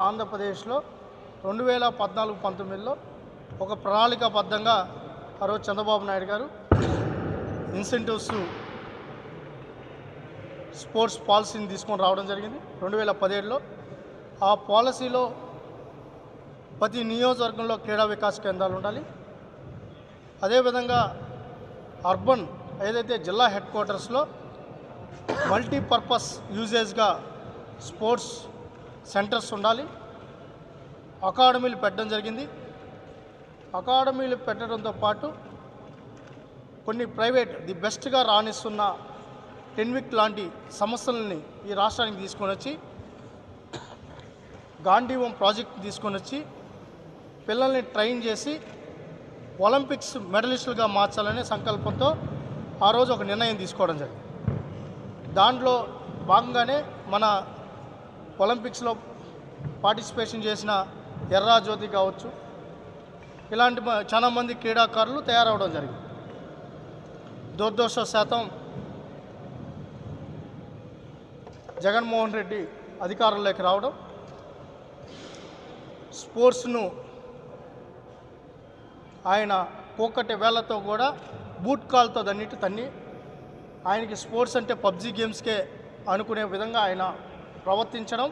ఆంధ్రప్రదేశ్లో 2014-19లో ఒక ప్రణాళికాబద్ధంగా ఆ రోజు చంద్రబాబు నాయుడు గారు ఇన్సెంటివ్స్ స్పోర్ట్స్ పాలసీని తీసుకొని రావడం జరిగింది. 2017లో ఆ పాలసీలో ప్రతి నియోజకవర్గంలో క్రీడా వికాస కేంద్రాలు ఉండాలి. అదేవిధంగా అర్బన్ ఏదైతే జిల్లా హెడ్ క్వార్టర్స్లో మల్టీపర్పస్ యూజేజ్గా స్పోర్ట్స్ సెంటర్స్ ఉండాలి. అకాడమీలు పెట్టడం జరిగింది. అకాడమీలు పెట్టడంతో పాటు కొన్ని ప్రైవేట్ ది బెస్ట్గా రాణిస్తున్న టెన్విక్ లాంటి సంస్థలని ఈ రాష్ట్రానికి తీసుకొని వచ్చి గాంధీవం ప్రాజెక్ట్ తీసుకొని వచ్చి పిల్లల్ని ట్రైన్ చేసి ఒలింపిక్స్ మెడలిస్టులుగా మార్చాలనే సంకల్పంతో ఆ రోజు ఒక నిర్ణయం తీసుకోవడం జరిగింది. దాంట్లో భాగంగానే మన ఒలింపిక్స్లో పార్టిసిపేషన్ చేసిన ఎర్రా జ్యోతి కావచ్చు, ఇలాంటి చాలామంది క్రీడాకారులు తయారవడం జరిగింది. దురదృష్టవశాతం జగన్మోహన్ రెడ్డి అధికారంలోకి రావడం స్పోర్ట్స్ను ఆయన పోకటి వేళ్లతో కూడా బూట్ కాల్తో తన్ని ఆయనకి స్పోర్ట్స్ అంటే పబ్జీ గేమ్స్కే అనుకునే విధంగా ఆయన ప్రవర్తించడం